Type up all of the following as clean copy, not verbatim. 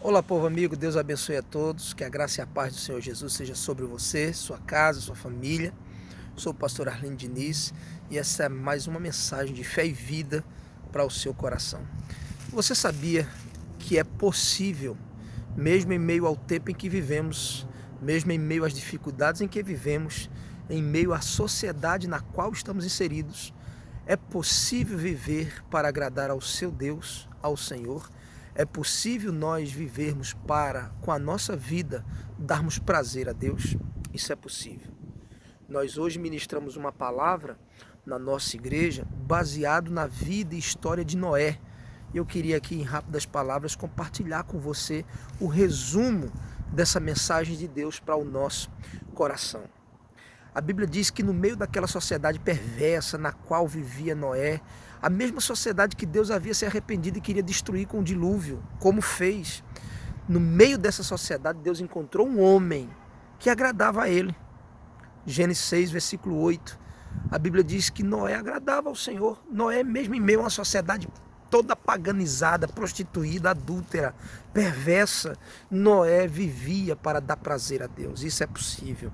Olá, povo amigo, Deus abençoe a todos, que a graça e a paz do Senhor Jesus seja sobre você, sua casa, sua família. Sou o pastor Arlindo Diniz e essa é mais uma mensagem de fé e vida para o seu coração. Você sabia que é possível, mesmo em meio ao tempo em que vivemos, mesmo em meio às dificuldades em que vivemos, em meio à sociedade na qual estamos inseridos, é possível viver para agradar ao seu Deus, ao Senhor? É possível nós vivermos para, com a nossa vida, darmos prazer a Deus? Isso é possível. Nós hoje ministramos uma palavra na nossa igreja baseado na vida e história de Noé. Eu queria aqui, em rápidas palavras, compartilhar com você o resumo dessa mensagem de Deus para o nosso coração. A Bíblia diz que no meio daquela sociedade perversa na qual vivia Noé, a mesma sociedade que Deus havia se arrependido e queria destruir com o dilúvio, como fez, no meio dessa sociedade Deus encontrou um homem que agradava a ele. Gênesis 6, versículo 8, a Bíblia diz que Noé agradava ao Senhor. Noé, mesmo em meio a uma sociedade toda paganizada, prostituída, adúltera, perversa, Noé vivia para dar prazer a Deus. Isso é possível.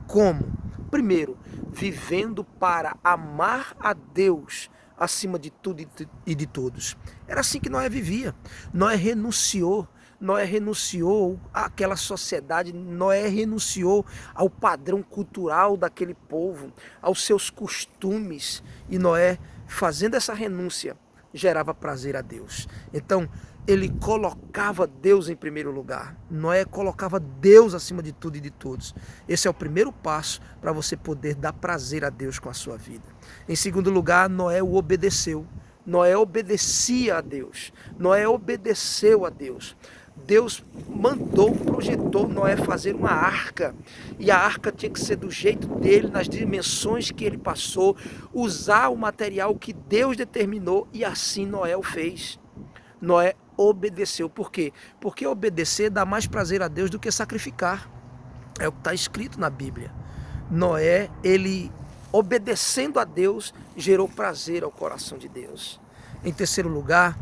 Como? Primeiro, vivendo para amar a Deus acima de tudo e de todos. Era assim que Noé vivia. Noé renunciou àquela sociedade, Noé renunciou ao padrão cultural daquele povo, aos seus costumes, e Noé, fazendo essa renúncia, gerava prazer a Deus. Então, ele colocava Deus em primeiro lugar. Noé colocava Deus acima de tudo e de todos. Esse é o primeiro passo para você poder dar prazer a Deus com a sua vida. Em segundo lugar, Noé o obedeceu. Noé obedecia a Deus. Noé obedeceu a Deus. Deus mandou, projetou Noé fazer uma arca, e a arca tinha que ser do jeito dele, nas dimensões que ele passou, usar o material que Deus determinou, e assim Noé o fez. Noé obedeceu. Por quê? Porque obedecer dá mais prazer a Deus do que sacrificar. É o que está escrito na Bíblia. Noé, ele obedecendo a Deus, gerou prazer ao coração de Deus. Em terceiro lugar,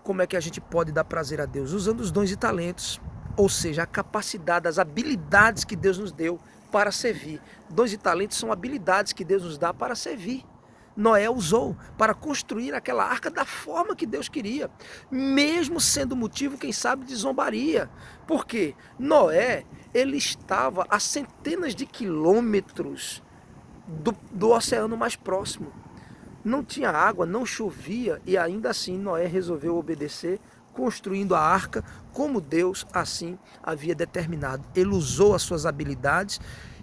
como é que a gente pode dar prazer a Deus? Usando os dons e talentos, ou seja, a capacidade, as habilidades que Deus nos deu para servir. Dons e talentos são habilidades que Deus nos dá para servir. Noé usou para construir aquela arca da forma que Deus queria, mesmo sendo motivo, quem sabe, de zombaria. Por quê? Noé, ele estava a centenas de quilômetros do oceano mais próximo. Não tinha água, não chovia, e ainda assim Noé resolveu obedecer, construindo a arca como Deus assim havia determinado. Ele usou as suas habilidades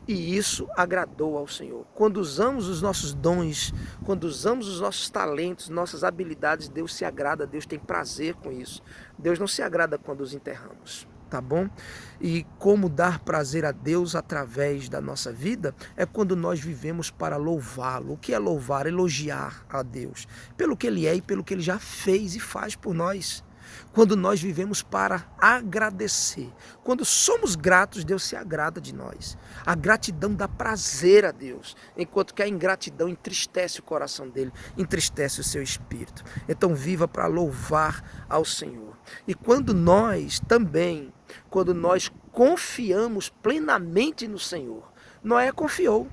e isso agradou ao Senhor. Quando usamos os nossos dons, quando usamos os nossos talentos, nossas habilidades, Deus se agrada, Deus tem prazer com isso. Deus não se agrada quando os enterramos. Tá bom? E como dar prazer a Deus através da nossa vida é quando nós vivemos para louvá-lo. O que é louvar? Elogiar a Deus pelo que Ele é e pelo que Ele já fez e faz por nós. Quando nós vivemos para agradecer. Quando somos gratos, Deus se agrada de nós. A gratidão dá prazer a Deus, enquanto que a ingratidão entristece o coração dele, entristece o seu espírito. Então viva para louvar ao Senhor. E quando nós confiamos plenamente no Senhor, Noé confiou.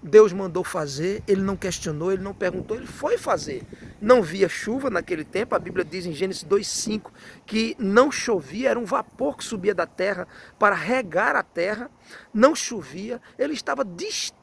Deus mandou fazer, ele não questionou, ele não perguntou, ele foi fazer. Não via chuva naquele tempo, a Bíblia diz em Gênesis 2,5 que não chovia, era um vapor que subia da terra para regar a terra, não chovia, ele estava distante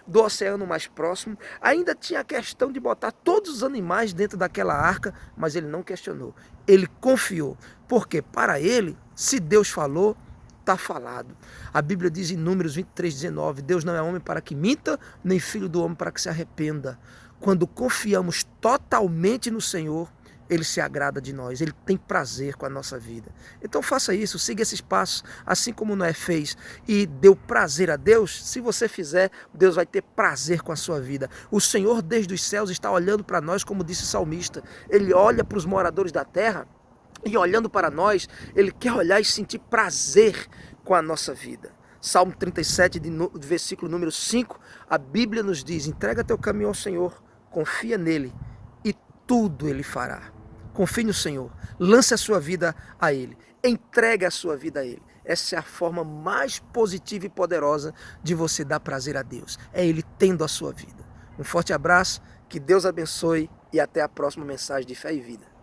do oceano mais próximo, ainda tinha a questão de botar todos os animais dentro daquela arca, mas ele não questionou, ele confiou, porque para ele, se Deus falou, está falado. A Bíblia diz em Números 23:19, Deus não é homem para que minta, nem filho do homem para que se arrependa. Quando confiamos totalmente no Senhor, Ele se agrada de nós, Ele tem prazer com a nossa vida. Então faça isso, siga esses passos, assim como Noé fez e deu prazer a Deus. Se você fizer, Deus vai ter prazer com a sua vida. O Senhor desde os céus está olhando para nós, como disse o salmista. Ele olha para os moradores da terra e olhando para nós, Ele quer olhar e sentir prazer com a nossa vida. Salmo 37, versículo número 5, a Bíblia nos diz, entrega teu caminho ao Senhor, confia nele e tudo Ele fará. Confie no Senhor, lance a sua vida a Ele, entregue a sua vida a Ele. Essa é a forma mais positiva e poderosa de você dar prazer a Deus, é Ele tendo a sua vida. Um forte abraço, que Deus abençoe e até a próxima mensagem de Fé e Vida.